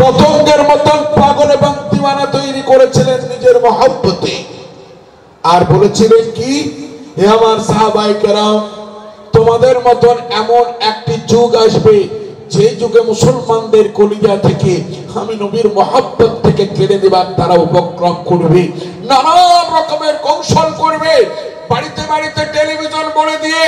পতঙ্গের মতন পাগল এবং দিওয়ানা তৈরি করেছিলেন নিজের মহব্বতে। আর বলেছিলেন কি, হে আমার সাহাবায়ে কেরাম, তোমাদের মতন এমন একটি যুগ আসবে যে যুগে মুসলমানদের কলিজা থেকে আমি নবীর মহব্বত থেকে কেড়ে দেবার তারা উপক্রম করবে, নানান রকমের কৌশল করবে। বাড়িতে বাড়িতে টেলিভিশন ভরে দিয়ে,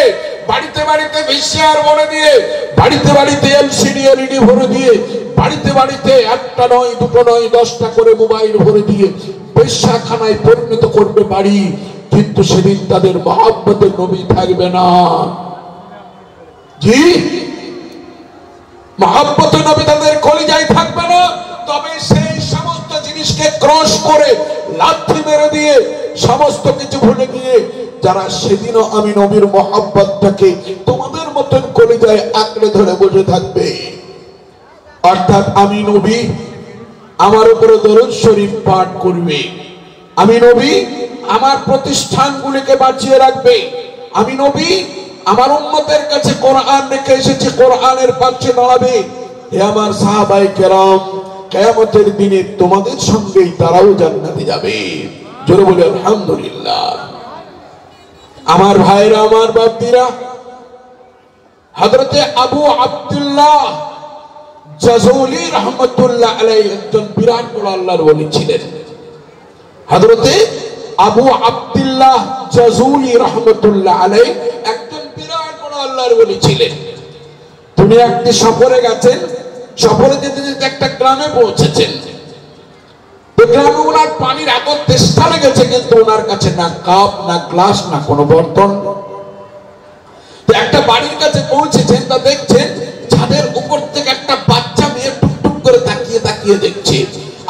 বাড়িতে বাড়িতে ভিসিআর ভরে দিয়ে, বাড়িতে বাড়িতে এলসিডি এলইডি ভরে দিয়ে, বাড়িতে বাড়িতে একটা নয় দুটো নয় 10টা করে মোবাইল ভরে দিয়ে বেশ্যাখানায় পরিণত করবে বাড়ি। কিন্তু সেদিন তাদের মহব্বতের নবী থাকবে না। জি, মহব্বতের নবী তাদের কলিজায় থাকবে না। তবে সেই সমস্ত জিনিসকে ক্রস করে লাথি মেরে দিয়ে সমস্ত কিছু ভুলে গিয়ে যারা সেদিনও আমি নবীর মহব্বতটাকে তোমাদের মতন কলিজায় আঁকড়ে ধরে বসে থাকবে, অর্থাৎ আমি নবী আমার উপরে দরুদ শরীফ পাঠ করবে, আমি নবী আমার প্রতিষ্ঠানগুলিকে বাঁচিয়ে রাখবে, আমি নবী আমার উম্মতের কাছে কোরআন রেখে এসেছি, কোরআনের পাশে দাঁড়াবে। হে আমার সাহাবায়ে কেরাম, কিয়ামতের দিনে তোমাদের সঙ্গেই তারাও জান্নাতে যাবে। জোরে বলে আলহামদুলিল্লাহ। আমার ভাইরা, আমার বাপদিরা, হযরতে আবু আব্দুল্লাহ জাযুলি রাহমাতুল্লাহ আলাইহি একজন বিরাট বড় আল্লাহর ওলি ছিলেন। হযরতে আবু আব্দুল্লাহ জাযুলি রাহমাতুল্লাহ আলাইহি একজন বিরাট বড় আল্লাহর ওলি ছিলেন। তিনি একটি সফরে গেছেন, সফরে যেতে যেতে একটা গ্রামে পৌঁছেছেন। গ্রামে ওনার পানির এত তেষ্টা লেগেছে, কিন্তু ওনার কাছে না কাপ, না গ্লাস, না কোনো বর্তন। একটা বাড়ির কাছে পৌঁছেছেন, তা দেখছেন ছাদের উপর থেকে একটা বাচ্চা মেয়ে টুকটুক করে তাকিয়ে তাকিয়ে দেখছে।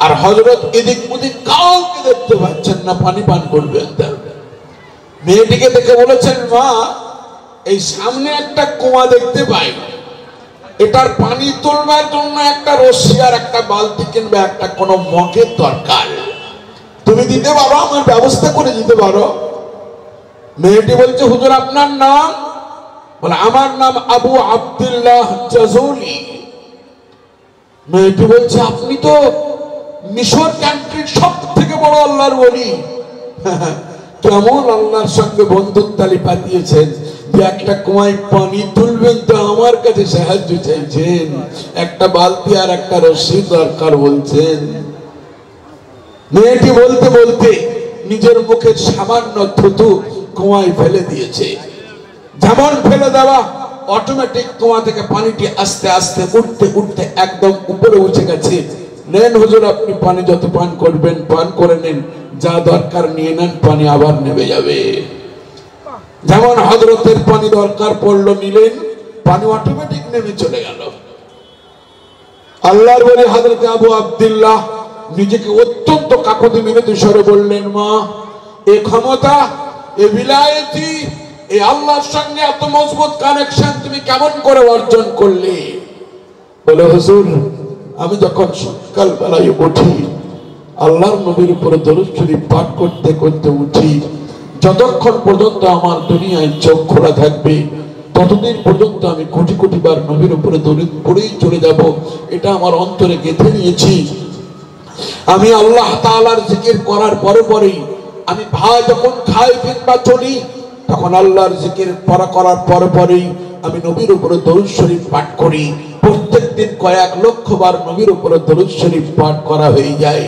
আর হযরত এদিক ওদিক কাউকে দেখতে পাচ্ছেন না, পানি পান করবেন। মেয়েটিকে দেখে বলেছেন, মা, এই সামনে একটা কুয়া দেখতে পাই, এটার পানি তোলবার জন্য একটা রশি আর একটা বালতি কিংবা একটা কোনো মগের দরকার, তুমি দিতে পারো? আমার ব্যবস্থা করে দিতে পারো? মেয়েটি বলছে, হুজুর আপনার নাম? বলে, আমার নাম আবু আব্দুল্লাহ জাযুলি। মেয়েটি বলছে, আপনি তো মিশর কান্ট্রির সব থেকে বড় আল্লাহর ওলি। কেমন আল্লাহর সঙ্গে বন্ধুত্বালি পাতিয়েছেন যে একটা কুয়ায় পানি তুলবেন তো আমার কাছে সাহায্য চাইছেন, একটা বালতি আর একটা রশি দরকার বলছেন। মেয়েটি বলতে বলতে নিজের মুখের সামান্য থুতু কুয়ায় ফেলে দিয়েছে। যেমন ফেলে দেওয়া, অটোমেটিক কুয়া থেকে পানিটি আস্তে আস্তে উঠতে উঠতে একদম উপরে উঠে গেছে। নেন হুজুর, আপনি পানি যত পান করবেন পান করে নেন, যা দরকার নিয়ে নেন, পানি আবার নেমে যাবে। যেমন হযরতের পানি দরকার পড়লো, নিলেন, পানি অটোমেটিক নেমে চলে গেল। আল্লাহর ওলি হযরতে আবু আব্দুল্লাহ নিজেকে অত্যন্ত কাকুতি মিনতি স্বরে বললেন, মা, এ ক্ষমতা, এ বিলায়েতি, এই আল্লাহর সঙ্গে এত মজবুত কানেকশন তুমি কেমন করে অর্জন করলে? বলে, হুজুর, আমি যখন সকাল বেলায় উঠি, আল্লাহর নবীর উপরে দরুদ শরীফ পাঠ করতে করতে উঠি, যতক্ষণ পর্যন্ত আমার দুনিয়ায় চোখ খোলা থাকবে ততদিন পর্যন্ত আমি কোটি কোটি বার নবীর উপরে দরুদ পড়েই চলে যাব। এটা আমার অন্তরে গেঁথে নিয়েছি। আমি আল্লাহ তাআলার জিকির করার পরে পরেই আমি ভাই যখন খাই কিংবা চলি, তখন আল্লাহর জিকির করার পরে পরেই আমি নবীর উপরে দরুদ শরীফ পাঠ করি। প্রত্যেকদিন কয়েক লক্ষ বার নবীর উপরে দরুদ শরীফ পাঠ করা হয়ে যায়।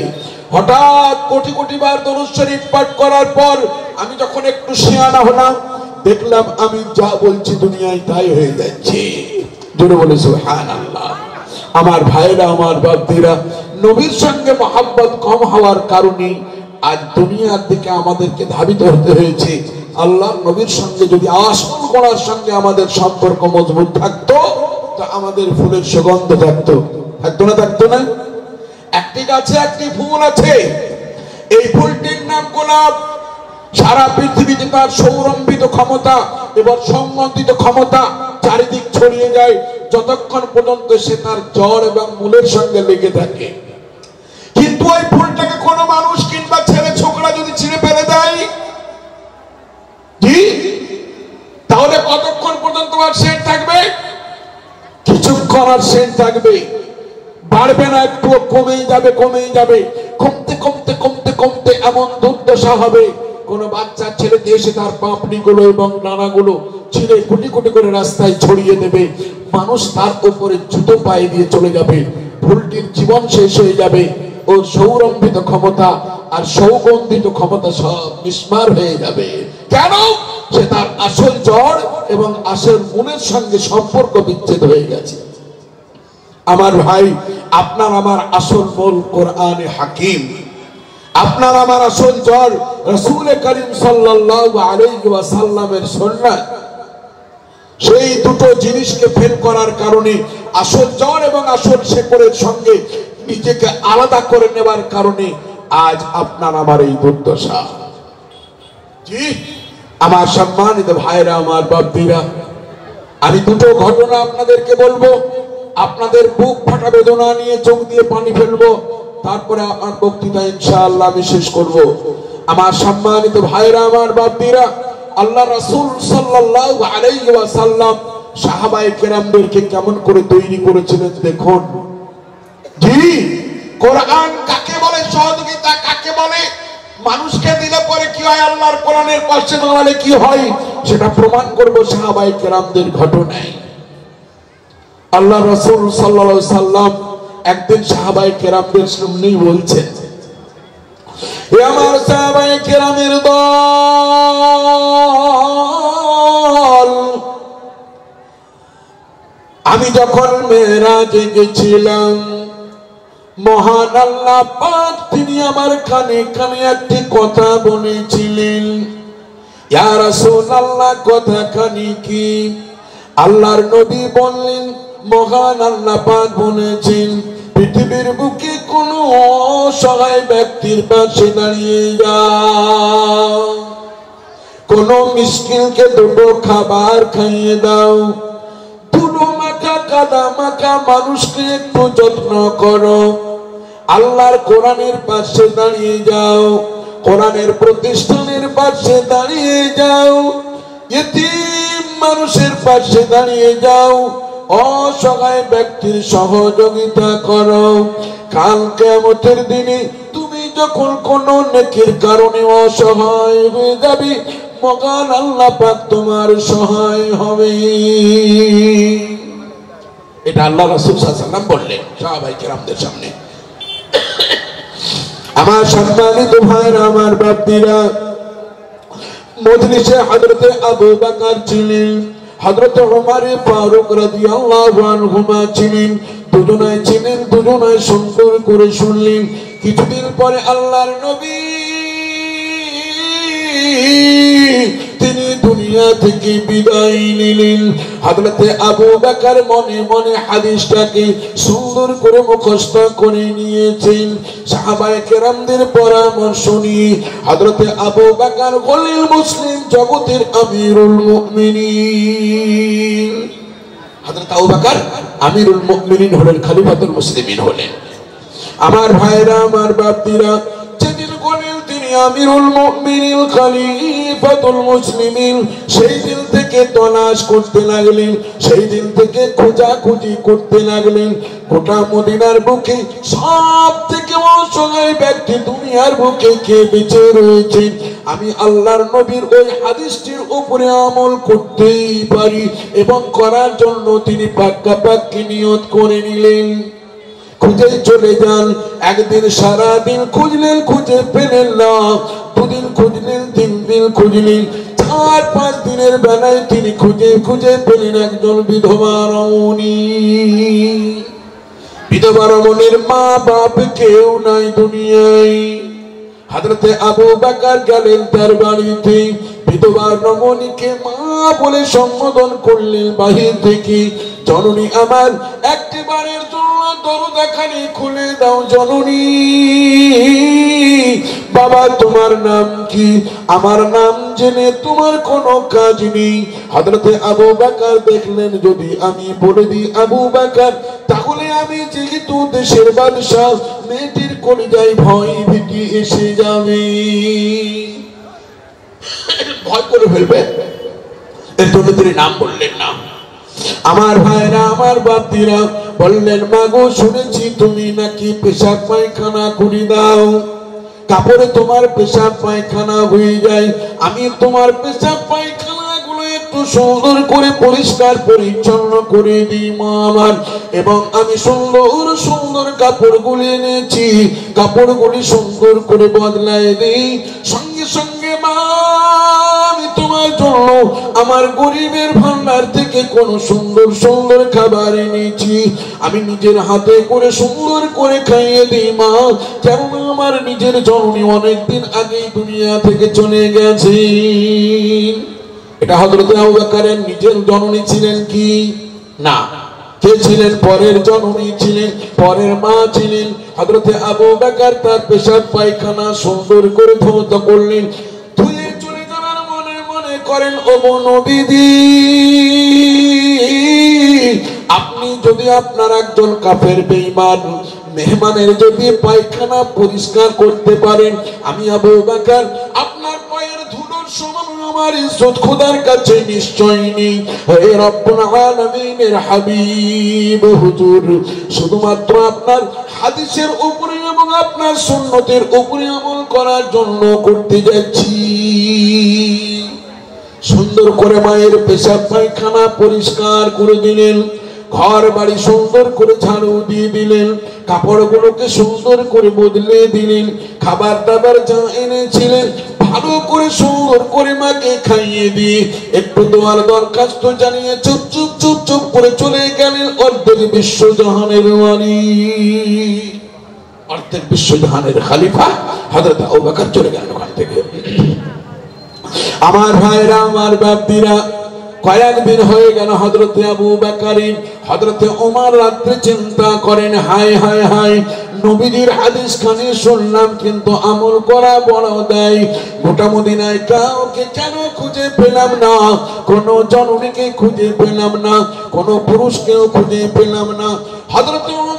হঠাৎ কোটি কোটি বার দরুদ শরীফ পাঠ করার পর আমি যখন একটু শিয়ানা হলাম, দেখলাম আমি যা বলছি দুনিয়ায় তাই হয়ে যাচ্ছে। জোরে বলে সুবহানাল্লাহ। আমার ভাইরা, আমার বাপদিরা, নবীর সঙ্গে মহব্বত কম হওয়ার কারণে আজ দুনিয়ার দিকে আমাদেরকে ধাবিত হতে হয়েছে। আল্লাহ নবীর সঙ্গে যদি আসল গোড়ার সঙ্গে আমাদের সম্পর্ক মজবুত থাকতো, তো আমাদের ফুলের সুগন্ধ থাকতো। থাকতো না? থাকতো না? একটি গাছে একটি ফুল আছে, এই ফুলটির নাম গোলাপ। সারা পৃথিবীতে তার সৌরম্বিত ক্ষমতা এবং সংবন্ধিত ক্ষমতা চারিদিক ছড়িয়ে যায়, যতক্ষণ পর্যন্ত সে তার জড় এবং মূলের সঙ্গে লেগে থাকে। কিন্তু ওই ফুলটাকে কোনো মানুষ কিংবা ছেলে ছোকরা যদি ছিঁড়ে ফেলে দেয়, তাহলে কতক্ষণ পর্যন্ত আর সেন্ট থাকবে? কিছুক্ষণ আর সেন্ট থাকবে। বাড়বে না, একটু কমেই যাবে কমেই যাবে, কমতে কমতে কমতে কমতে এমন দুর্দশা হবে কোন বাচ্চা ছেলেতে এসে তার পাপড়িগুলো এবং নানাগুলো ছিঁড়ে কোটি কোটি করে রাস্তায় ছড়িয়ে দেবে, মানুষ তার উপরে জুতো পায়ে দিয়ে চলে যাবে, ভুলটির জীবন শেষ হয়ে যাবে, ওর সৌরম্ভিত ক্ষমতা আর সৌগন্ধিত ক্ষমতা সব মিসমার হয়ে যাবে। কেন? সে তার আসল জড় এবং আসল মনের সঙ্গে সম্পর্ক বিচ্ছেদ হয়ে গেছে। আমার ভাই, আপনার আমার আসল মূল কোরআনে হাকিম, আপনার আমার আসল জড় রাসূল করিম সাল্লাল্লাহু আলাইহি ওয়াসাল্লামের সুন্নাত। সেই দুটো জিনিসকে ফেল করার কারণে, আসল জড় এবং আসল শেকড়ের সঙ্গে নিজেকে আলাদা করে নেবার কারণে আজ আপনার আমার এই দুর্দশা। জি আমার সম্মানিত ভাইরা, আমার বাপ্পীরা, আমি দুটো ঘটনা আপনাদেরকে বলবো, আপনাদের বুক ফাটা বেদনা নিয়ে চোখ দিয়ে পানি ফেলবো, তারপরে আমার বক্তৃতা ইনশাআল্লাহ আমি শেষ করব। আমার সম্মানিত ভাইরা, আমার বাপ্পীরা, আল্লাহ রাসূল সাল্লাল্লাহু আলাইহি ওয়াসাল্লাম সাহাবায়ে কেরামদেরকে কেমন করে তৈরি করেছিলেন দেখুন। জি কোরআন কাকে বলে, সহযোগিতা কাকে বলে, মানুষকে দিলে পরে কি হয়, আল্লাহর কোরআনের পাশে দাঁড়ালে কি হয়, সেটা প্রমাণ করব সাহাবায়ে কেরামদের ঘটনায়। আল্লাহ রাসূল সাল্লাল্লাহু আলাইহি সাল্লাম একদিন সাহাবায়ে কেরামদের সামনেই বলছেন, হে আমার সাহাবায়ে কেরামের দল, আমি যখন মেরাজে গেছিলাম, মহান আল্লাহ পাক তিনি আমার কানে কানে একটি কথা বলেছিলেন। ইয়া রাসূলুল্লাহ, কথা কানে কি? আল্লাহর নবী বললেন, মহান আল্লাহ পাক বলেছেন, পৃথিবীর বুকে কোন অসহায় ব্যক্তির পাশে দাঁড়িয়ে যাও, কোন মিসকিনকে দুটো খাবার খাইয়ে দাও, ধুলো মাখা কাদা মাখা মানুষকে একটু যত্ন করো, আল্লাহর কোরআনের পাশে দাঁড়িয়ে যাও, কোরআনের প্রতিষ্ঠানের পাশে দাঁড়িয়ে যাও, ইতিম মানুষের পাশে দাঁড়িয়ে যাও, অসহায় ব্যক্তির সহযোগিতা করো। কাল কিয়ামতের দিনে তুমি যখন কোন নেকির কারণে অসহায় হয়ে যাবে, মহান আল্লাহ পাক তোমার সহায় হবে। এটা আল্লাহ রাসূল সাল্লাল্লাহু আলাইহি ওয়াসাল্লাম বললেন সাহাবায়ে কেরামদের সামনে। আমার সম্মানিত ভাইরা, আমার বাপ্পীরা, মজলিসে হযরতে আবু বকর ছিলেন, হযরতে ওমর ফারুক রাদিয়াল্লাহু আনহুমা ছিলেন, দুজনাই ছিলেন, দুজনাই সুন্দর করে শুনলেন। কিছুদিন পরে আল্লাহর নবী তিনি দুনিয়া থেকে বিদায় নিলেন। হযরতে আবু বকর মনে মনে হাদিসটাকে সুন্দর করে মুখস্থ করে নিয়েছেন। সাহাবায়ে কেরামদের পরামর্শ নিয়ে হযরতে আবু বকর হলেন মুসলিম জগতের আমিরুল মুমিনিন। হযরত আবু বকর আমিরুল মুমিনিন হলেন, খলিফাতুল মুসলিমিন হলেন। আমার ভাইরা, আমার বাপ্পীরা, যেদিন হলেন তিনি আমিরুল মুমিনিন, খলিফাতুল মুসলিমিন, সেই দিন থেকে তলাশ করতে লাগলেন, সেই দিন থেকে খোঁজাখুঁজি করতে লাগলেন। গোটা মদিনার বুকে সব থেকে অসহায় ব্যক্তি দুনিয়ার বুকে কে বেঁচে রয়েছেন, আমি আল্লাহর নবীর ওই হাদিসটির উপরে আমল করতেই পারি এবং করার জন্য তিনি পাক্কাপাক্কি নিয়ত করে নিলেন। খুঁজে চলে যান, একদিন সারাদিন খুঁজলেন, খুঁজে পেলেন না, দুদিন খুঁজলেন, 3 দিন খুঁজলেন, 4-5 দিনের বেলায় তিনি খুঁজে খুঁজে পেলেন একজন বিধবা রমণী। বিধবা রমণীর মা বাপ কেউ নাই দুনিয়ায়। হযরতে আবু বকর গেলেন তার বাড়িতে, বিধবা রমণীকে মা বলে সম্বোধন করলেন বাহির থেকে। জননী আমার, একবারের জন্য দরজাখানি খুলে দাও জননী। বাবা তোমার নাম কি? আমার নাম জেনে তোমার কোনো কাজ নেই। হযরতে আবু বকর দেখলেন যদি আমি বলে দিই আবু বকর, তাহলে আমি যেহেতু দেশের বাদশা, মেয়েটির কলিজায় ভয় ভীতি এসে যাবে, ভয় করে ফেলবে, এর জন্য তিনি নাম বললেন না। আমার ভাইরা, আমার বাপ্পীরা, বললেন মাগো শুনেছি তুমি নাকি পেশাব পায়খানা করে দাও, কাপড়ে তোমার পেশাব পায়খানা হয়ে যায়, আমি তোমার পেশাব পায়খানা গুলো একটু সুন্দর করে পরিষ্কার পরিচ্ছন্ন করে দিই মা আমার। এবং আমি সুন্দর সুন্দর কাপড়গুলি এনেছি, কাপড়গুলি সুন্দর করে বদলায় দিই। সঙ্গে সঙ্গে মা আমি তোমার জন্য আমার গরিবের ভান্ডার থেকে কোন সুন্দর সুন্দর খাবার এনেছি, আমি নিজের হাতে করে সুন্দর করে খাইয়ে দিই মা। কেন আমার নিজের জননী অনেকদিন আগেই দুনিয়া থেকে চলে গেছে। এটা হযরত আবু বকরের নিজের জননী ছিলেন কি না? কে ছিলেন? পরের জননী ছিলেন, পরের মা ছিলেন। হযরত আবু বকর তার পেশাব পায়খানা সুন্দর করে ধৌত করলেন, ধুয়ে চলে যাওয়ার মনে মনে করেন ওগো নবীজি, আপনি যদি আপনার একজন কাফের বেঈমান মেহমানের যদি পায়খানা পরিষ্কার করতে পারেন, আমি আবু বকর আপনার পায়ের ধুলোর সমান আমার ইজ্জত খোদার কাছে নিশ্চয় নেই। হে রব্বুল আলামিনের হাবিব হুজুর, শুধুমাত্র আপনার হাদিসের উপরে এবং আপনার সুন্নতের উপরে আমল করার জন্য করতে যাচ্ছি। সুন্দর করে মায়ের পেশাব পায়খানা পরিষ্কার করে দিলেন, ঘর বাড়ি সুন্দর করে ঝাড়ু দিয়ে দিলেন, কাপড়গুলোকে সুন্দর করে বদলে দিলেন, খাবার দাবার যা এনেছিলেন ভালো করে সুন্দর করে মাকে খাইয়ে দিয়ে একটু দোয়ার দরখাস্ত জানিয়ে চুপ চুপ চুপ চুপ করে চলে গেলেন অর্ধেক বিশ্বজাহানের মালিক, অর্ধেক বিশ্বজাহানের খলিফা হযরত আবু বকর চলে গেলেন ওখান থেকে। আমার ভাইরা, আমার বাপদিরা, কয়েকদিন হয়ে গেল হযরত আবু বকর, হযরত ওমর রাত্রে চিন্তা করেন, হায় হায় হায়, নবীজির হাদিস খানি শুনলাম কিন্তু আমল করা বড় দেয়। গোটা মদিনায় কাউকে কেন খুঁজে পেলাম না, কোন জননীকে খুঁজে পেলাম না, কোন পুরুষকেও খুঁজে পেলাম না। হযরত ওমর,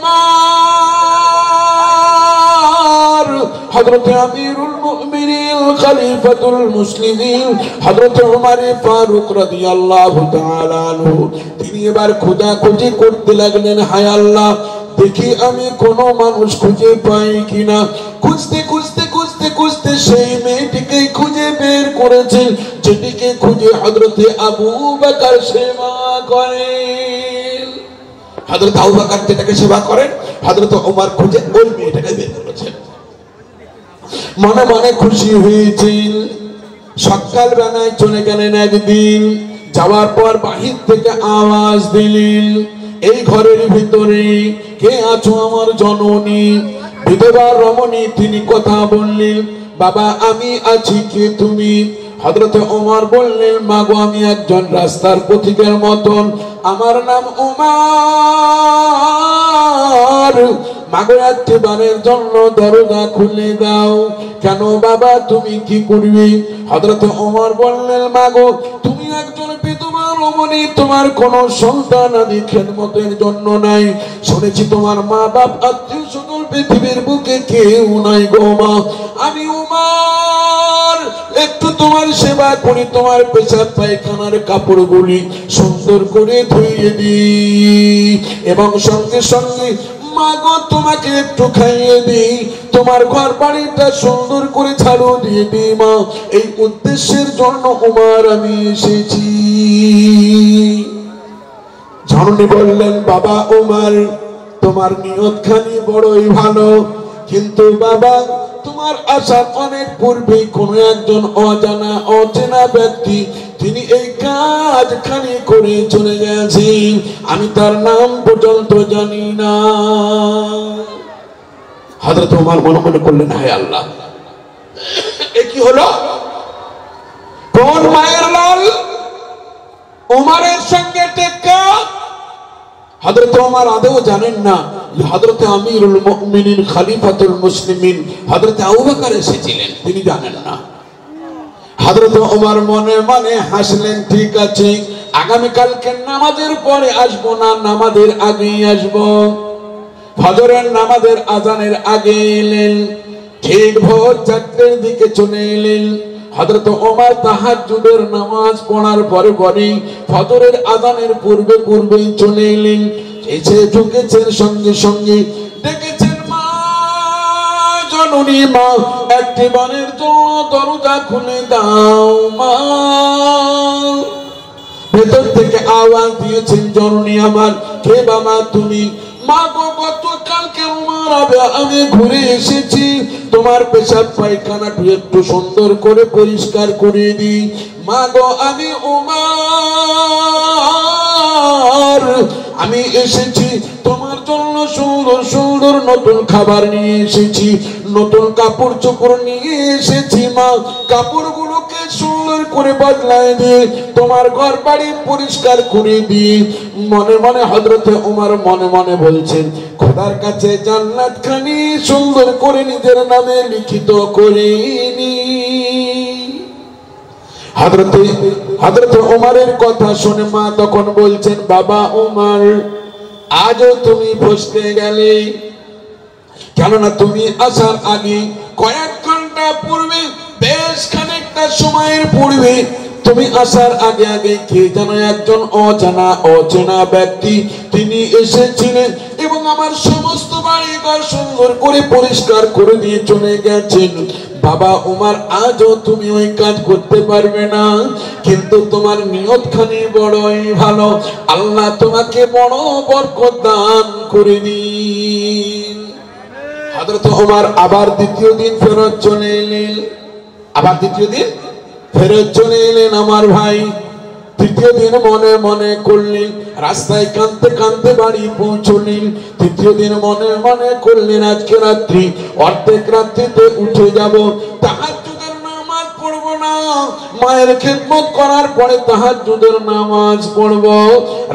হযরত আমিরুল মুমিনিন খলিফাতুল মুসলিমিন হযরত ওমর ফারুক রাদিয়াল্লাহু তাআলা আনহু, তিনি এবার খোঁজাখুঁজি করতে লাগলেন, হায় আল্লাহ, দেখি আমি কোন মানুষ খুঁজে পাই কিনা। খুঁজতে খুঁজতে খুঁজতে খুঁজতে সেই মেয়েটিকে খুঁজে বের করেছেন, যেটিকে খুঁজে হযরত আবু বকর সেবা করেন। হযরত আবু বকর যেটাকে সেবা করেন, হযরত ওমর খুঁজে ওই মেয়েটাকে বের করেছেন। মনে মনে খুশি হয়েছেন। সকাল বেলায় চলে গেলেন একদিন, যাওয়ার পর বাহির থেকে আওয়াজ দিলেন, এই ঘরের ভিতরে কে আছো আমার জননী? বিধবা রমণী তিনি কথা বললেন, বাবা আমি আছি, কে তুমি? হযরত ওমর বললেন, মাগো আমি একজন রাস্তার পথিকের মতন, আমার নাম ওমর, মাগো একটিবারের জন্য দরজা খুলে দাও। কেন বাবা তুমি কি করবে? হযরত ওমর বললেন, মাগো তুমি একজন বিধবা রমণী, তোমার কোন সন্তান আদি খেদমতের জন্য নাই, শুনেছি তোমার মা বাপ আত্মীয় স্বজন পৃথিবীর বুকে কেউ নাই গো মা, আমি ওমর একটু তোমার সেবা করি, তোমার পেশাব পায়খানার কাপড়গুলি সুন্দর করে ধুইয়ে দিই এবং সঙ্গে সঙ্গে মাগো তোমাকে একটু খাইয়ে দিই, তোমার ঘর বাড়িটা সুন্দর করে ঝাড়ু দিয়ে দিই মা, এই উদ্দেশ্যের জন্য ওমর আমি এসেছি। জননী বললেন, বাবা ওমর, তোমার নিয়তখানি বড়ই ভালো, কিন্তু বাবা তোমার আসার অনেক পূর্বেই কোন একজন অজানা অচেনা ব্যক্তি তিনি এই কাজখানি করে চলে গেছেন, আমি তার নাম পর্যন্ত জানি না। হযরত ওমর মনে মনে করলেন, হায় আল্লাহ, এ কি হলো? কোন মায়ের লাল ওমরের সঙ্গে টেক্কা? হযরত ওমর আদৌ জানেন না হযরত আমিরুল মুমিনিন খলিফাতুল মুসলিমিন হযরত আবু বকর এসেছিলেন, তিনি জানেন না। হযরত ওমর মনে মনে হাসলেন, ঠিক আছে, আগামী কালকে নামাজের পরে আসবো না, নামাজের আগেই আসবো। ফজরের নামাজের আজানের আগে এলেন, ঠিক ভোর 4টার দিকে চলে এলেন। হযরত ওমর তাহাজ্জুদের নামাজ পড়ার পরে পরেই ফজরের আজানের পূর্বেই চলে এলেন। এসে ঢুকেছেন, সঙ্গে সঙ্গে ডেকেছেন মা জননী, মা একটি বারের জন্য দরজা খুলে দাও মা। ভেতর থেকে আওয়াজ দিয়েছেন, জননী আমার, কে বাবা তুমি? মা গো, গতকালকে আমি ঘুরে এসেছি, তোমার পেশাব পায়খানাটা একটু সুন্দর করে পরিষ্কার করে দিই। মা গো, আমি উমার, আমি এসেছি তোমার জন্য সুন্দর সুন্দর নতুন খাবার নিয়ে এসেছি, নতুন কাপড় চোপড় নিয়ে এসেছি মা। কাপড়গুলোকে সুন্দর করে বদলায় দিয়ে তোমার ঘর বাড়ি পরিষ্কার করে দিয়ে মনে মনে হযরতে ওমর মনে মনে বলছেন, খোদার কাছে জান্নাত খানি সুন্দর করে নিজের নামে লিখিত করে নি। হযরতে ওমরের কথা শুনে মা তখন বলছেন, বাবা ওমর, আজও তুমি ফসকে গেলে, কেননা তুমি আসার আগে কয়েক ঘন্টা পূর্বে, বেশ খানিকটা সময়ের পূর্বে, তুমি আসার আগে আগে কে যেন একজন অচেনা ব্যক্তি তিনি এসেছিলেন এবং আমার সমস্ত বাড়িঘর সুন্দর করে পরিষ্কার করে দিয়ে চলে গেছেন। বাবা ওমর, আজও তুমি ওই কাজ করতে পারবে না, কিন্তু তোমার নিয়তখানি বড়ই ভালো, আল্লাহ তোমাকে বড় বরকত দান করে দিন। হযরত ওমর আবার দ্বিতীয় দিন ফেরত চলে এলেন, আমার ভাই। তৃতীয় দিন মনে মনে করলেন, রাস্তায় কাঁদতে কাঁদতে বাড়ি পৌঁছলেন। তৃতীয় দিন মনে মনে করলেন, আজকে রাত্রি অর্ধেক রাত্রিতে উঠে যাব, তাহাজ্জুদের নামাজ পড়ব না, মায়ের খেদমত করার পরে তাহাজ্জুদের নামাজ পড়ব।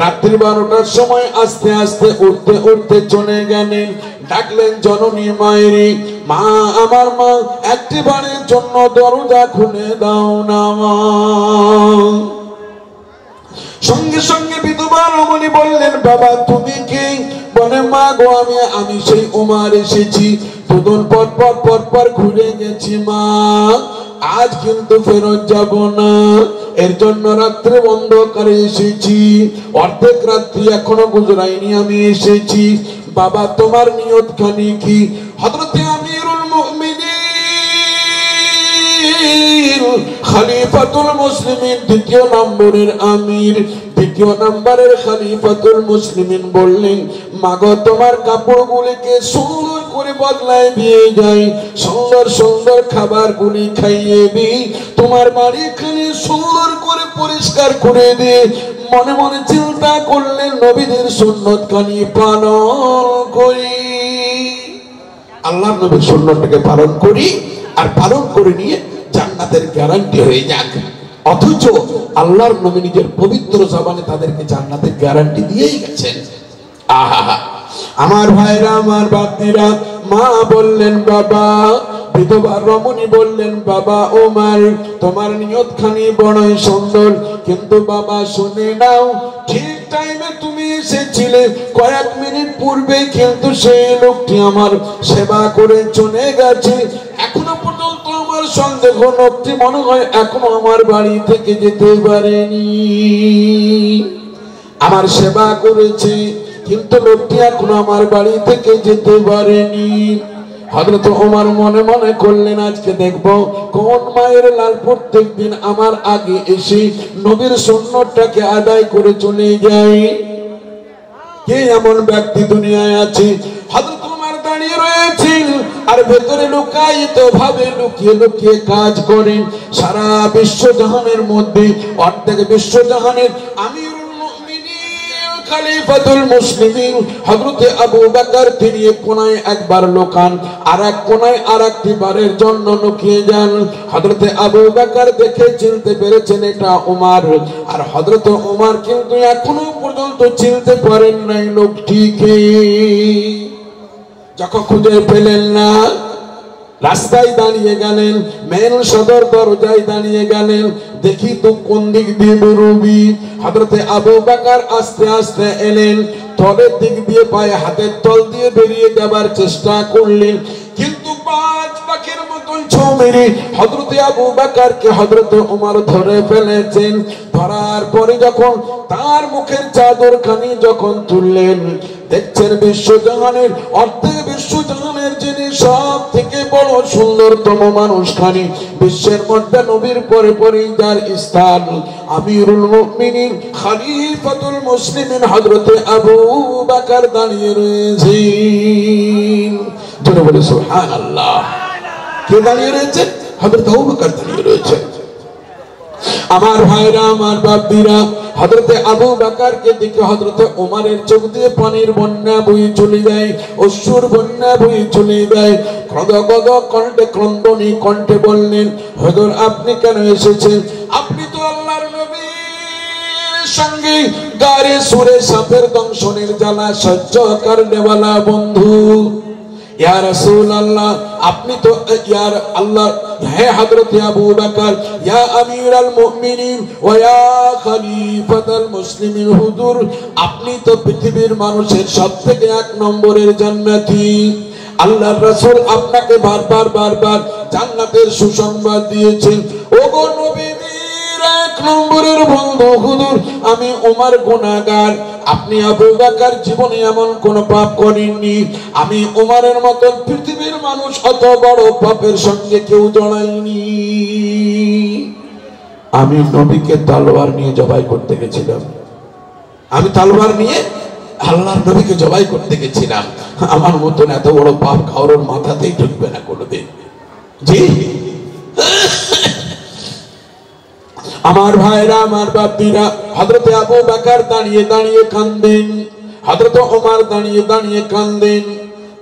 রাত্রি 12টার সময় আস্তে আস্তে উঠতে উঠতে চলে গেলেন। ডাকলেন, জননী মায়েরি, মা আমার মা, একটি বারের জন্য দরজা খুলে দাও না মা। সঙ্গে সঙ্গে বিধবা রমণী বললেন, বাবা তুমি কে? বলে, মা গো, আমি সেই ওমর এসেছি, দুদিন পর ঘুরে গেছি মা, আজ কিন্তু ফেরত যাব না, এর জন্য রাত্রে অন্ধকারে এসেছি, অর্ধেক রাত্রি এখনো গুজরাইনি, আমি এসেছি। বাবা তোমার নিয়ত খানি কি? হযরতে আমিরুল মুমিনিন খলিফাতুল মুসলিমিন, দ্বিতীয় নম্বরের খলিফাতুল মুসলিমিন বললেন, মাগো তোমার কাপড়গুলিকে সুন্দর করে বদলায় দিয়ে যাই, সুন্দর সুন্দর খাবারগুলি খাইয়ে দিই, তোমার বাড়িখানি সুন্দর করে পরিষ্কার করে দিয়ে মনে মনে চিন্তা করলেন, নবীদের সুন্নত খানি পালন করি, আল্লাহর নবীর সুন্নতটাকে পালন করি, আর পালন করে নিয়ে জান্নাতের গ্যারান্টি হয়ে যাক। অথচ আল্লাহর নবী নিজের পবিত্র জবানে তাদেরকে জান্নাতের গ্যারান্টি দিয়েই গেছেন। আহা, আমার ভাইরা, আমার বাপেরা, মা বললেন, বাবা, বিধবা রমণী বললেন, বাবা ওমর, তোমার নিয়ত খানি বড়ই সুন্দর, কিন্তু বাবা শুনে নাও, ঠিক টাইমে তুমি এসেছিলে, কয়েক মিনিট পূর্বে কিন্তু সেই লোকটি আমার সেবা করে চলে গেছে, এখনো পর্যন্ত আমার সন্দেহ, লোকটি মনে হয় এখনো আমার বাড়ি থেকে যেতে পারেনি, আমার সেবা করেছে কিন্তু লোকটি এখনো আমার বাড়ি থেকে যেতে পারেনি। হযরত ওমর মনে মনে করলেন, আজকে দেখব কোন মায়ের লাল প্রত্যেক দিন আমার আগে এসে নবীর সুন্নতটাকে আদায় করে চলে যায়, কে এমন ব্যক্তি দুনিয়ায় আছে? হযরত ওমর দাঁড়িয়ে রয়েছেন আর ভেতরে লুকায়িত ভাবে লুকিয়ে লুকিয়ে কাজ করেন। সারা বিশ্বজাহানের মধ্যে অর্ধেক বিশ্বজাহানের আমিরুল মুমিনিন খলিফাতুল মুসলিমিন হযরতে আবু বকর, তিনি এক কোণায় একবার লুকান, আর এক কোণায় আরেকটি বারের জন্য লুকিয়ে যান। হযরতে আবু বকর দেখে চিনতে পেরেছেন এটা ওমর, আর হযরত ওমর কিন্তু এখনো পর্যন্ত চিনতে পারেন নাই লোকটিকে। যখন খুঁজে পেলেন না, রাস্তায় দাঁড়িয়ে গেলেন, মেন সদর দরজায় দাঁড়িয়ে গেলেন, দেখি তো কোন দিক দিয়ে বেরোবি। হযরতে আবু বকর আস্তে আস্তে এলেন, তলের দিক দিয়ে পায়ে হাতের তল দিয়ে বেরিয়ে যাবার চেষ্টা করলেন, কিন্তু 5 পাখির মতন ছৌ মেরে হযরতে আবু বকরকে হযরতে ওমর ধরে ফেলেছেন। ধরার পরে যখন তার মুখের চাদর খানি যখন তুললেন, দেখছেন বিশ্বজাহানের অর্ধেক বিশ্বজাহানের যিনি সব থেকে বড় সুন্দরতম মানুষ খানি, বিশ্বের মধ্যে নবীর পরে পরে যার স্থান, আমিরুল মুমিনিন খলিফাতুল মুসলিমিন হযরতে আবু বকর দাঁড়িয়ে রয়েছেন। জোরে বলে সুবহানাল্লাহ। কে দাঁড়িয়ে রয়েছে? হযরত আবু বকর দাঁড়িয়ে রয়েছে। আমার ভাইরা, আমার বাপদিরা, হযরতে আবু বকরকে দেখে হযরতে ওমরের চোখ দিয়ে পানির বন্যা বয়ে চলে যায়, অশ্রুর বন্যা বয়ে চলে যায়। গদগদ কণ্ঠে ক্রন্দনী কণ্ঠে বললেন, হুজুর আপনি কেন এসেছেন? আপনি তো আল্লাহর নবীর সঙ্গে গারে সুরে সাপের দংশনের জ্বালা সহ্য করনেওয়ালা বন্ধু। ইয়া রাসূলুল্লাহ, আপনি তো ইয়া আল্লাহ, হে হযরতে আবু বকর, ইয়া আমিরুল মুমিনিন ওয়া ইয়া খলিফাতুল মুসলিমিন, হুজুর আপনি তো পৃথিবীর মানুষের সবথেকে এক নম্বরের জান্নাতি। আল্লাহর রাসূল আপনাকে বারবার বারবার জান্নাতের সুসংবাদ দিয়েছেন। ওগো নবীর এক নম্বরের বন্ধু, হুজুর আমি ওমর গুনাহগার, আপনি আবু বকর জীবনে এমন কোন পাপ করেননি, আমি ওমরের মতো পৃথিবীর মানুষ অত বড় পাপের সঙ্গে কেউ জড়ায়নি। আমি নবীকে তলোয়ার নিয়ে জবাই করতে গেছিলাম, আমি তলোয়ার নিয়ে আল্লাহর নবীকে জবাই করতে গেছিলাম। আমার মতন এত বড় পাপ কারোর মাথাতেই ঢুকবে না কোনোদিন। জি আমার ভাইরা, আমার বাপীরা, হযরতে আবু বকর দাঁড়িয়ে দাঁড়িয়ে কাঁদেন, হযরত ওমর দাঁড়িয়ে দাঁড়িয়ে কাঁদেন।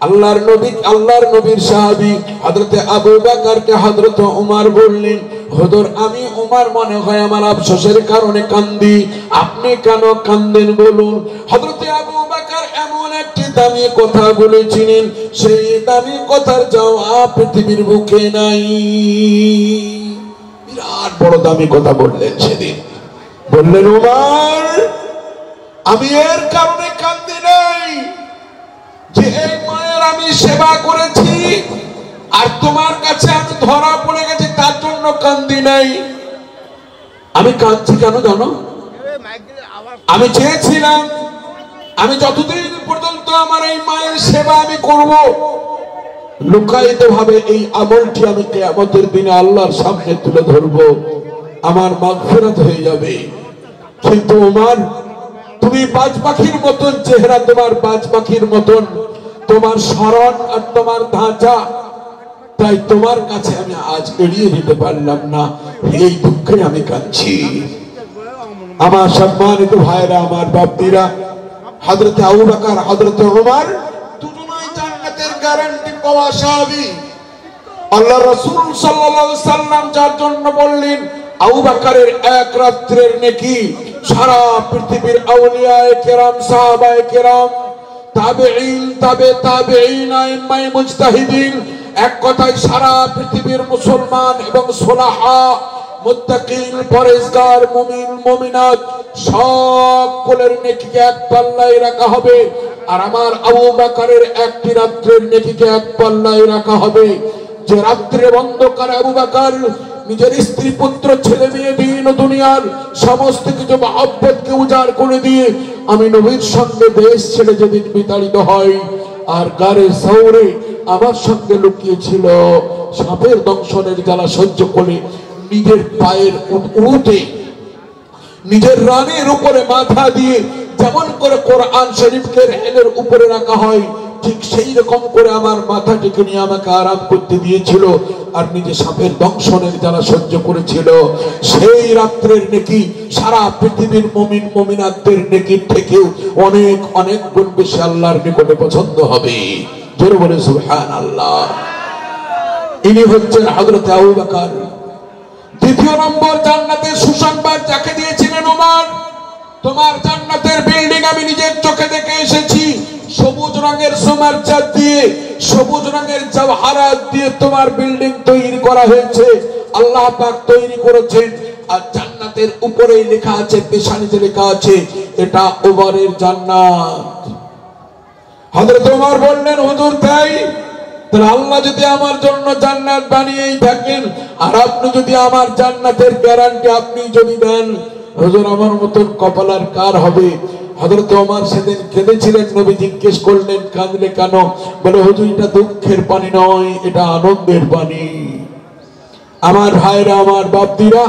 আল্লাহর নবীর সাহাবী হযরতে আবু বকরকে হযরত ওমর বললেন, হুজুর আমি ওমর মনে হয় আমার আফসোসের কারণে কাঁদি, আপনি কেন কাঁদেন বলুন। হযরতে আবু বকর এমন একটি দামি কথা বলেছিলেন, সেই দামি কথার জবাব পৃথিবীর বুকে নাই। বিরাট বড় দামি কথা বললেন সেদিন। বললেন, ওমর আমি এর কারণে কাঁদি নাই যে এই মায়ের আমি সেবা করেছি আর তোমার কাছে আমি ধরা পড়ে গেছি, তার জন্য কাঁদি নাই। আমি কাঁদছি কেন জানো? আমি চেয়েছিলাম আমি যতদিন পর্যন্ত আমার এই মায়ের সেবা আমি করব, লুকায়িত ভাবে এই আমলটি আমি কিয়ামতের দিনে আল্লাহর সামনে তুলে ধরব, আমার মাগফিরাত হয়ে যাবে। কিন্তু ওমর তুমি বাজ পাখির মতন চেহারা, তোমার বাজ পাখির মতন তোমার স্মরণ আর তোমার ধাঁচা, তাই তোমার কাছে আমি আজ এড়িয়ে যেতে পারলাম না, এই দুঃখে আমি কাঁদছি। আমার সম্মানিত ভাইরা, আমার বাপীরা, হযরতে আবু বকর হযরতে ওমর দুজনেই জান্নাতের গ্যারান্টি পাওয়া সাহাবী। আল্লাহ রাসূল সাল্লাল্লাহু আলাইহি সাল্লাম যার জন্য বললেন আবু বকরের এক রাত্রের নেকি সারা পৃথিবীর আউলিয়ায়ে কেরাম, সাহাবায়ে কেরাম, তাবেঈন, তাবেঈন, আইম্মায়ে মুজতাহিদিন, এক কথায় সারা পৃথিবীর মুসলমান এবং সুলাহা, মুত্তাকিন, পরেজগার, মুমিন, মুমিনাত সকলের নেকিকে এক পাল্লায় রাখা হবে, আর আমার আবু বকরের একটি রাত্রের নেকিকে এক পাল্লায় রাখা হবে। যে রাত্রে অন্ধকারে আবু বকর নিজের স্ত্রী, পুত্র, ছেলে মেয়ে, দিন ও দুনিয়ার সমস্ত কিছু মহব্বতকে উজাড় করে দিয়ে আমি নবীর সঙ্গে দেশ ছেড়ে যেদিন বিতাড়িত হয়, আর গারে সৌরে আমার সঙ্গে লুকিয়েছিল, সাপের দংশনের জ্বালা সহ্য করে নিজের পায়ের উড়ুতে নিজের রানের উপরে মাথা দিয়ে যেমন করে কোরআন শরীফকে রেলের উপরে রাখা হয়, ঠিক সেই রকম করে আমার মাথাটিকে নিয়ে আমাকে আরাম করতে দিয়েছিল, আর নিজে সাপের দংশনের জ্বালা সহ্য করেছিল। সেই রাত্রের নেকি সারা পৃথিবীর মুমিন মুমিনাতদের নেকির থেকেও অনেক অনেক গুণ বেশি আল্লাহর নিকটে পছন্দ হবে। জোরে বলে সুবহানাল্লাহ। ইনি হচ্ছেন হযরত আবু বকর। দ্বিতীয় নম্বর জান্নাতের সুসংবাদ যাকে দিয়েছিলেন ওমর, তোমার জান্নাতের বিল্ডিং আমি নিজের চোখে দেখে এসেছি, সবুজ রঙের সোমারচাঁদ দিয়ে, সবুজ রঙের জওহারাত দিয়ে তোমার বিল্ডিং তৈরি করা হয়েছে, আল্লাহ পাক তৈরি করেছেন। আর জান্নাতের উপরেই লেখা আছে, পেছানিতে লেখা আছে, এটা ওমরের জান্নাত। হযরত ওমর বললেন, হুজুর তাই? তাহলে আল্লাহ যদি আমার জন্য জান্নাত বানিয়েই থাকেন, আর আপনি যদি আমার জান্নাতের গ্যারান্টি আপনি যদি দেন, হুজুর আমার মতন কপালার কার হবে? হযরত ওমর সেদিন কেঁদেছিলেন। নবী জিজ্ঞেস করলেন, কাঁদলে কেন? বলে, হুজুর এটা দুঃখের পানি নয়, এটা আনন্দের পানি। আমার ভাইরা, আমার বাপদিরা,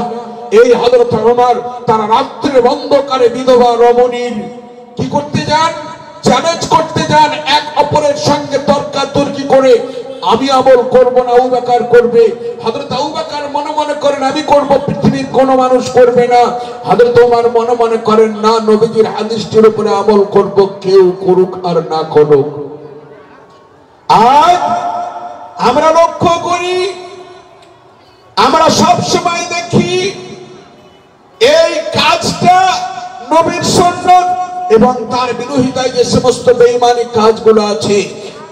এই হযরত ওমর তারা রাত্রির অন্ধকারে বিধবা রমণীর কি করতে যান? চ্যালেঞ্জ করতে যান, এক অপরের সঙ্গে তর্কাতর্কি করে। আমি আমল করব না, আবু বকর করবে। হযরত আবু বকর মনে মনে করেন আমি করব, পৃথিবীর কোন মানুষ করবে না। হযরত ওমর মনে মনে করেন না, নবীজির হাদিসটির উপরে আমল করব, কেউ করুক আর না করুক। আজ আমরা লক্ষ্য করি, আমরা সব সময় দেখি এই কাজটা নবীর সুন্নাত এবং তার বিরোধিতায় যে সমস্ত বেঈমানি কাজগুলো আছে,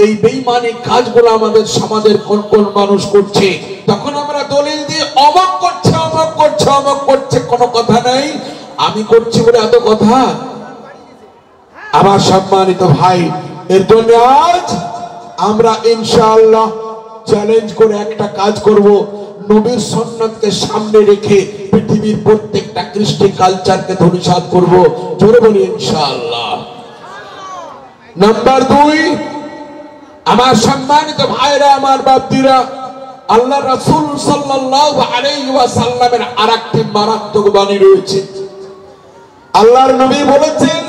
এই বেঈমানি কাজগুলো আমাদের সমাজের কোন কোন মানুষ করছে। তখন আমরা দলিল দিয়ে অমক করছে, অমক করছে, অমক করছে, কোনো কথা নাই, আমি করছি বলে এত কথা। আমার সম্মানিত ভাই, এর জন্য আজ আমরা ইনশাআল্লাহ চ্যালেঞ্জ করে একটা কাজ করব, নবীর সুন্নাতকে সামনে রেখে পৃথিবীর প্রত্যেকটা কৃষ্টি কালচারকে ধূলিসাৎ করব। জোরে বলি ইনশাআল্লাহ। নাম্বার 2, আমার সম্মানিত ভাইরা, আমার বাপদিরা, আল্লাহ রাসূল সাল্লাল্লাহু আলাইহি ওয়াসাল্লামের আরেকটি মারাত্মক বাণী রয়েছে। আল্লাহর নবী বলেছেন,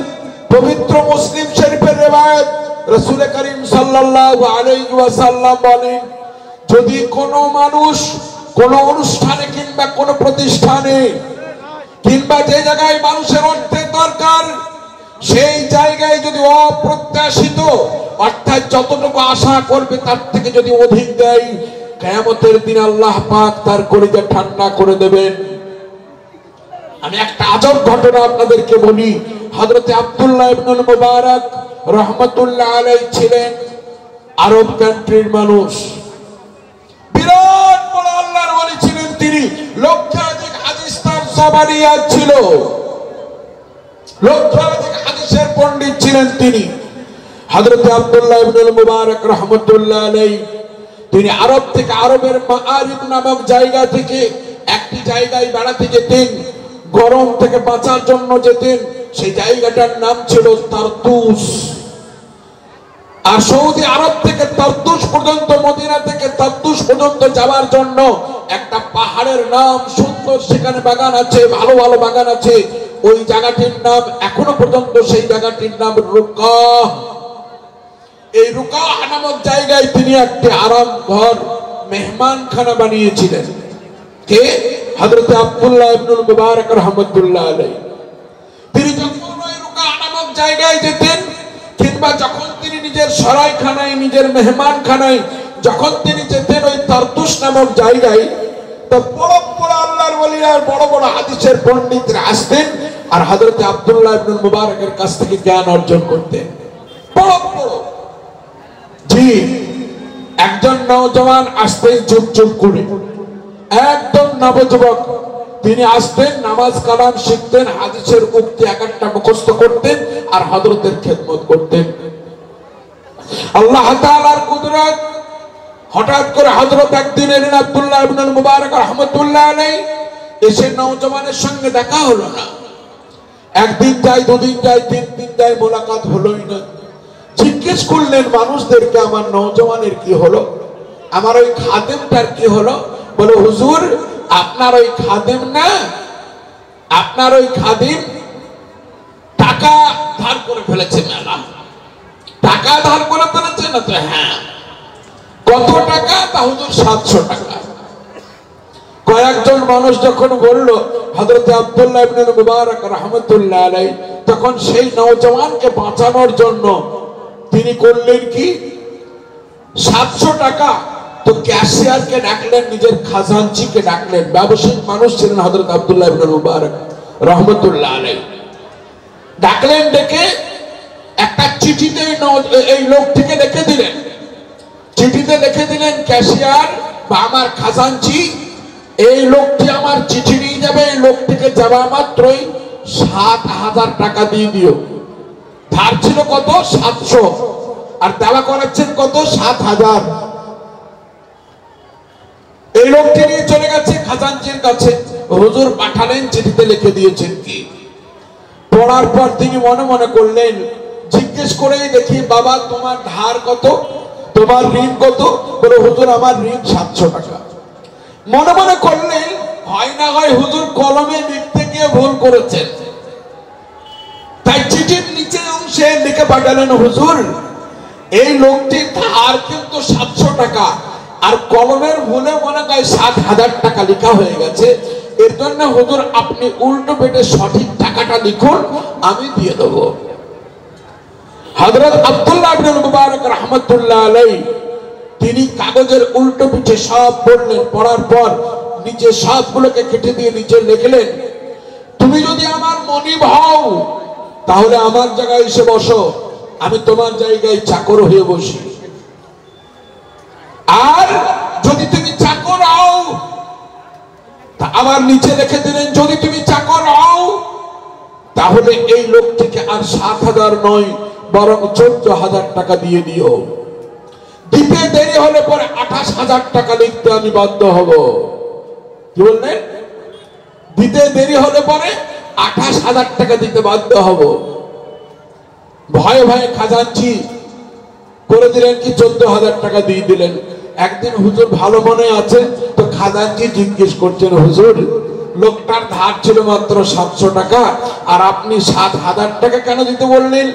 পবিত্র মুসলিম শরীফের রিওয়ায়াত, রাসূল করিম সাল্লাল্লাহু আলাইহি ওয়াসাল্লাম বলেন, যদি কোনো মানুষ কোন অনুষ্ঠানে কিংবা কোন প্রতিষ্ঠানে কিংবা যে জায়গায় মানুষের অর্থের দরকার, সেই জায়গায় যদি অপ্রত্যাশিত অর্থাৎ যতটুকু আশা করবে তার থেকে যদি অধিক দেয়, কিয়ামতের দিন আল্লাহ পাক তার কলিজা ঠান্ডা করে দেবেন। আমি একটা আজব ঘটনা আপনাদেরকে বলি। হযরত আব্দুল্লাহ ইবনুল মুবারক রাহমাতুল্লাহ আলাইহি ছিলেন আরব কান্ট্রির মানুষ, বিরাট বড় আল্লাহর ওলি ছিলেন তিনি। লক্ষাধিক হাদিস তার জবানিয়াত ছিল, লক্ষাধিক হাদিসের পণ্ডিত ছিলেন তিনি। হযরত আব্দুল্লাহ ইবনুল মুবারক রাহমাতুল্লাহ আলাইহি তিনি আরব থেকে, আরবের মাআরিব নামক জায়গা থেকে একটি জায়গায় বেড়াতে যেতেন, গরম থেকে বাঁচার জন্য যেতেন। সেই জায়গাটার নাম ছিল তারতুস। আর সৌদি আরব থেকে তারতুস পর্যন্ত, মদিনা থেকে তারতুস পর্যন্ত যাওয়ার জন্য একটা পাহাড়ের নাম সুন্দর, সেখানে বাগান আছে, ভালো ভালো বাগান আছে। ওই জায়গাটির নাম এখনো পর্যন্ত, সেই জায়গাটির নাম রুকাহ। এই রুকাহ নামক জায়গায় তিনি একটি আরাম ঘর, মেহমানখানা বানিয়েছিলেন। কে? হযরত আব্দুল্লাহ ইবনুল মুবারক রাহমাতুল্লাহ আলাইহি। তিনি যখন ওই রুকাহ নামক জায়গায় যেতেন, কিংবা যখন তিনি নিজের সরাইখানায়, নিজের মেহমানখানায় যখন তিনি যেতেন ওই তারতুস নামক জায়গায়, তো বড় বড় আল্লাহর ওলিরা, বড় বড় হাদিসের পণ্ডিতরা আসতেন আর হযরত আব্দুল্লাহ ইবনুল মুবারকের কাছ থেকে জ্ঞান অর্জন করতেন। বড় বড়, জি, একজন নওজওয়ান আসতেন চুপ চুপ করে, একদম নবযুবক, তিনি আসতেন, নামাজ কালাম শিখতেন, হাদিসের উক্তি এক একটা মুখস্থ করতেন আর হযরতের খেদমত করতেন। আল্লাহ তাআলার কুদরত, হঠাৎ করে হযরত একদিন এলেন আব্দুল্লাহ ইবনুল মুবারক রাহমাতুল্লাহ আলাইহি, এসে নওজওয়ানের সঙ্গে দেখা হলো না। একদিন যায়, দুদিন যায়, তিন দিন যায়, মোলাকাত হলোই না। জিজ্ঞেস করলেন মানুষদেরকে, আমার নওজওয়ানের কি হলো, আমার ওই খাদেমটার কি হলো? বলে, হুজুর আপনার ওই খাদেম না, আপনার ওই খাদিম টাকা ধার করে ফেলেছে মেলা। টাকা ধার করে ফেলেছে না? তো হ্যাঁ। কত টাকা? তা হুজুর 700 টাকা। কয়েকজন মানুষ যখন বলল হযরত আব্দুল্লাহ ইবনুল মুবারক রাহমাতুল্লাহ আলাইহি, তখন সেই নওজওয়ানকে বাঁচানোর জন্য তিনি করলেন কি, 700 টাকা তো ক্যাশিয়ারকে ডাকলেন, নিজের খাজানচিকে ডাকলেন। ব্যবসায়িক মানুষ ছিলেন হযরত আব্দুল্লাহ ইবনুল মুবারক রাহমাতুল্লাহ আলাইহি। ডাকলেন, ডেকে একটা চিঠিতে এই লোকটিকে লিখে দিলেন। চিঠিতে লিখে দিলেন, ক্যাশিয়ার বা আমার খাজানচি, এই লোকটি আমার চিঠি নিয়ে যাবে, এই লোকটিকে যাওয়া মাত্রই 7,000 টাকা দিয়ে দিও। ধার ছিল কত? 700, আর দেওয়া করাচ্ছেন কত? 7,000। এই লোকটি নিয়ে চলে গেছে খাজানচির কাছে। হুজুর পাঠালেন, চিঠিতে লিখে দিয়েছেন কি। পড়ার পর তিনি মনে মনে করলেন, জিজ্ঞেস করেই দেখি, বাবা তোমার ধার কত, তোমার ঋণ কত? বলে হুজুর আমার ঋণ 700 টাকা। মনে মনে করলেন, হয় না হয় হুজুর কলমে লিখতে গিয়ে ভুল করেছেন। তাই চিঠির নিচে অংশে লিখে পাঠালেন, হুজুর এই লোকটির ধার কিন্তু 700 টাকা, আর কলমের ভুলে মনে হয় 7,000 টাকা লেখা হয়ে গেছে। এর জন্য হুজুর আপনি উল্টো পেটে সঠিক টাকাটা লিখুন, আমি দিয়ে দেব। হযরত আব্দুল্লাহ ইবনে মুবারক রাহমাতুল্লাহ আলাইহি তিনি কাগজের উল্টো পিঠে সব পড়লেন। পড়ার পর নিচে সবগুলোকে কেটে দিয়ে নিচে লিখলেন, তুমি যদি আমার মনিব হও তাহলে আমার জায়গায় এসে বসো, আমি তোমার জায়গায় চাকর হয়ে বসি। আর যদি তুমি চাকর হও, আবার নিচে লিখে দিলেন, যদি তুমি চাকর হও তাহলে এই লোকটিকে আর 7,000 নয় বরং 14,000 টাকা দিয়ে দিও। দিতে দেরি হলে পরে 28,000 টাকা লিখতে আমি বাধ্য হব। কি বললেন? দিতে দেরি হলে পরে 28,000 টাকা দিতে বাধ্য হব। ভয়ে ভয়ে খাজানচি করে দিলেন কি 14,000 টাকা দিয়ে দিলেন। একদিন হুজুর ভালো মনে আছে তো খাজানচি জিজ্ঞেস করছেন, হুজুর লোকটার ধার ছিল মাত্র 700 টাকা, আর আপনি 7,000 টাকা কেন দিতে বললেন?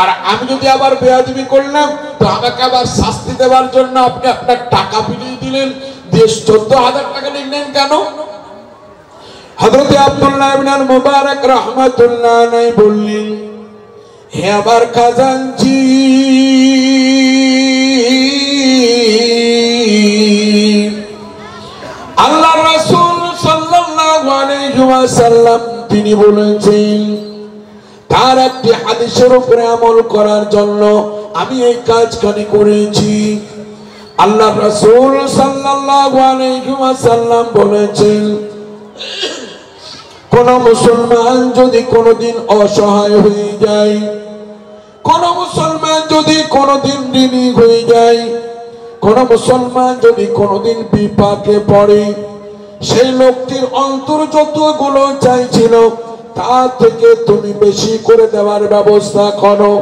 আর আমি যদি আবার বেয়াদবি করলাম তো আমাকে আবার শাস্তি দেওয়ার জন্য আপনি আপনার টাকা ফিরিয়ে দিলেন, দিয়ে 14,000 টাকা লিখলেন কেন? হযরত আব্দুল্লাহ ইবনে মুবারক রাহমাতুল্লাহ আলাইহি বললেন, হে আবার খাজানচি, আল্লাহর রাসূল সাল্লাল্লাহু আলাইহি ওয়াসাল্লাম তিনি বলেছেন, তার একটি হাদিসের উপরে আমল করার জন্য আমি এই কাজখানি করেছি। আল্লাহর রাসূল সাল্লাল্লাহু আলাইহি ওয়াসাল্লাম বলেছেন, কোন মুসলমান যদি কোনদিন অসহায় হয়ে যায়, কোন মুসলমান যদি কোনদিন ঋণী হয়ে যায়, কোন মুসলমান যদি কোনদিন বিপাকে পড়ে, সেই লোকটির অন্তর যতগুলো চাইছিল তার থেকে তুমি বেশি করে দেওয়ার ব্যবস্থা করো।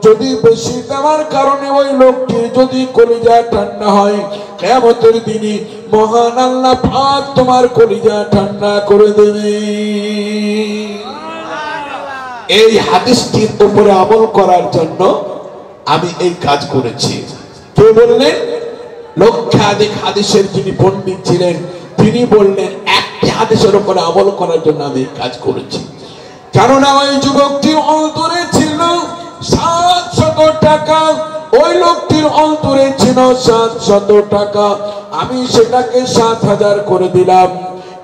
যদি বেশি দেওয়ার কারণে ওই লোকটির যদি কলিজা ঠান্ডা হয়, কিয়ামতের দিনে মহান আল্লাহ পাক তোমার কলিজা ঠান্ডা করে দেবে। এই হাদিসটির উপরে আমল করার জন্য আমি এই কাজ করেছি। কে বললেন? লক্ষাধিক হাদিসের যিনি পণ্ডিত ছিলেন তিনি বললেন, একটি হাদিসের উপরে আমল করার জন্য আমি এই কাজ করেছি। কেননা ওই যুবকটির অন্তরে ছিল 700 টাকা, ওই লোকটির অন্তরে ছিল 700 টাকা, আমি সেটাকে 7,000 করে দিলাম।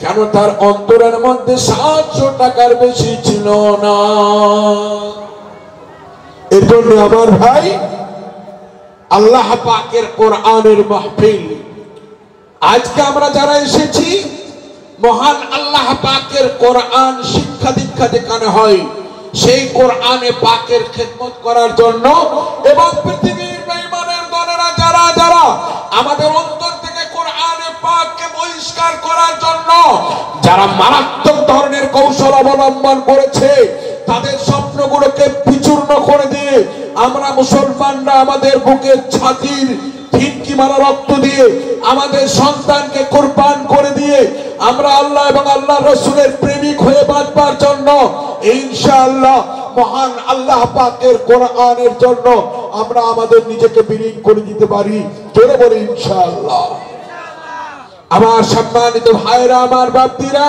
কেন? তার অন্তরের মধ্যে 700 টাকার বেশি ছিল না। এর জন্য আমার ভাই, আল্লাহ পাকের কোরআনের মাহফিল আজকে আমরা যারা এসেছি, মহান আল্লাহ পাকের কোরআন শিক্ষা দীক্ষা যেখানে হয় সেই কোরআনে পাকের খেদমত করার জন্য, এবং পৃথিবীর বেঈমানের দলেরা যারা যারা আমাদের অন্তর থেকে কোরআনে পাককে বহিষ্কার করার জন্য যারা মারাত্মক ধরনের কৌশল অবলম্বন করেছে, তাদের স্বপ্নগুলোকে বিচূর্ণ করে দিয়ে আমরা মুসলমানরা আমাদের বুকের ছাতির ঠিককি মারা রক্ত দিয়ে আমাদের সন্তানকে কোরবান করে দিয়ে আমরা আল্লাহ এবং আল্লাহ রাসূলের প্রেমিক হয়ে বাঁচবার জন্য ইনশাআল্লাহ মহান আল্লাহ পাকের কোরআনের জন্য আমরা আমাদের নিজেকে বিলীন করে দিতে পারি। জোরে বলি ইনশাআল্লাহ। আমার সম্মানিত ভাইরা, আমার বাপদিরা,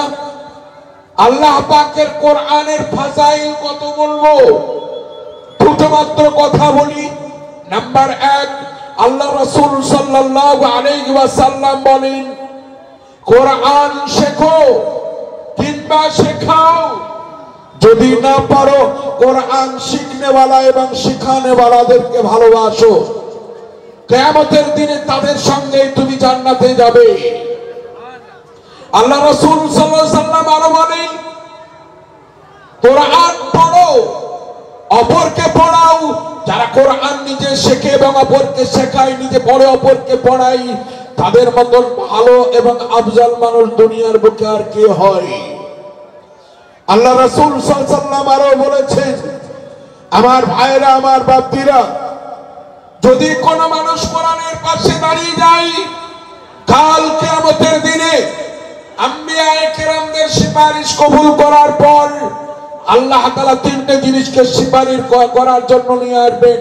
আল্লাহ পাকের কোরআনের ফাজাইল কত বলবো, দুটো মাত্র কথা বলি। নাম্বার 1, আল্লাহ রাসূল সাল্লাল্লাহু আলাইহি ওয়াসাল্লাম বলেন, কোরআন শেখো কিংবা শেখাও, যদি না পারো কোরআন শিখনেওয়ালা এবং শিখানেওয়ালাদেরকে ভালোবাসো, কিয়ামতের দিনে তাদের সঙ্গে তুমি জান্নাতে যাবে। আল্লাহ রাসূল সাল্লাল্লাহু আলাইহি ওয়াসাল্লাম আরো বলেন, কোরআন পড়ো, অপরকে পড়াও। যারা কোরআন নিজে শেখে এবং অপরকে শেখায়, নিজে পড়ে অপরকে পড়াই, তাদের মতন ভালো এবং আফজাল মানুষ দুনিয়ার বুকে আর কে হয়? আল্লাহ রাসূল সাল্লাল্লাহু আলাইহি ওয়াসাল্লাম আরো বলেছেন, আমার ভাইরা, আমার বাপ্তিরা, যদি কোন মানুষ কোরআনের পাশে দাঁড়িয়ে যায় কাল কিয়ামতের দিনে আম্বিয়ায়ে কেরামদের সুপারিশ কবুল করার পর আল্লাহ তাআলা তিনটে জিনিসকে সুপারিশ করার জন্য নিয়ে আসবেন।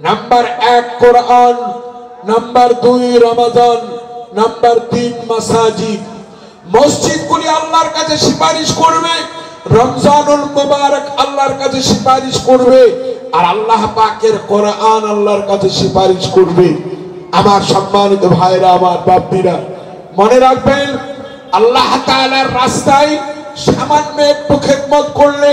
নাম্বার 1 কোরআন, নাম্বার 2 রমাদান, নাম্বার 3 মাসাজিদ। মসজিদগুলি আল্লাহর কাছে সুপারিশ করবে, রমজানুল মুবারক আল্লাহর কাছে সুপারিশ করবে, আর আল্লাহ পাকের কোরআন আল্লাহর কাছে সুপারিশ করবে। আমার সম্মানিত ভাইরা, আমার বাপ্পিরা, মনে রাখবেন, আল্লাহ তাআলার রাস্তায় সামান্য একটু খেদমত করলে,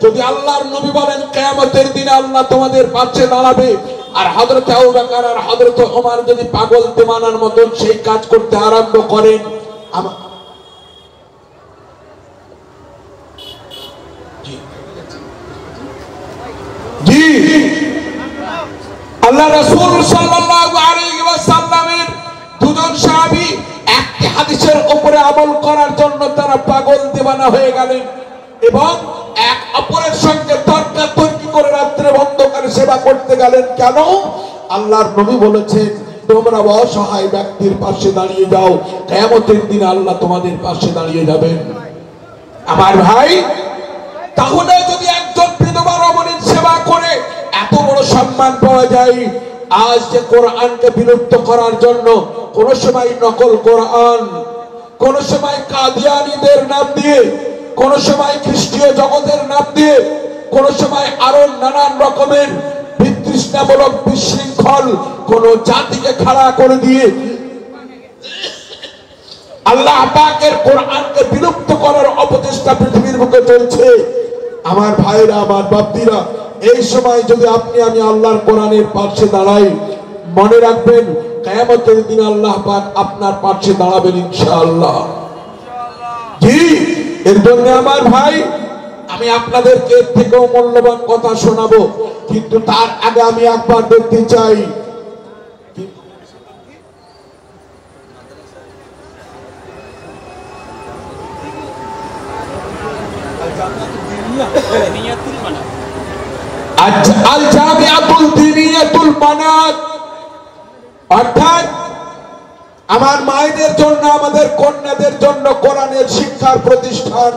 যদি আল্লাহর নবী বলেন কিয়ামতের দিনে আল্লাহ তোমাদের পাশে দাঁড়াবে, আর হযরত আবু বকর আর হযরত ওমর যদি পাগল দিওয়ানার মতন সেই কাজ করতে আরম্ভ করেন, জি আল্লাহ রাসূল সাল্লাল্লাহু আলাইহি ওয়াসাল্লামের দুজন সাহাবী একটি হাদিসের উপরে আমল করার জন্য তারা পাগল দিওয়ানা হয়ে গেলেন এবং এক অপরের সঙ্গে তর্কাতর্কি করে রাত্রে অন্ধকারে সেবা করতে গেলেন। কেন? আল্লাহর নবী বলেছেন, তোমরা অসহায় ব্যক্তির পাশে দাঁড়িয়ে যাও, কিয়ামতের দিনে আল্লাহ তোমাদের পাশে দাঁড়িয়ে যাবেন। আমার ভাই, তাহলে যদি একজন বিধবা রমণীর সেবা করে এত বড় সম্মান পাওয়া যায়, আজ যে কোরআনকে বিলুপ্ত করার জন্য কোন সময় নকল কোরআন, কোন সময় কাদিয়ানীদের নাম দিয়ে, কোন সময় খ্রিস্টীয় জগতের নাম দিয়ে, কোন সময় আরো নানান রকমের বিতৃষ্ণামূলক বিশৃঙ্খল কোন জাতিকে খাড়া করে দিয়ে আল্লাহ পাকের কোরআনকে বিলুপ্ত করার অপচেষ্টা পৃথিবীর বুকে চলছে। আমার ভাইরা, আমার বাপ্তিরা, এই সময় যদি আপনি আমি আল্লাহর কোরআনের পাশে দাঁড়াই, মনে রাখবেন কিয়ামতের দিন আল্লাহ পাক আপনার পাশে দাঁড়াবেন ইনশাআল্লাহ। জি, এর জন্য আমার ভাই, আমি আপনাদেরকে এর থেকেও মূল্যবান কথা শোনাবো, কিন্তু তার আগে আমি একবার দেখতে চাই আল জামিআতুল দীনিয়াতুল বানাত, অর্থাৎ আমার মায়েদের জন্য, আমাদের কন্যাদের জন্য কোরআনের শিক্ষার প্রতিষ্ঠান।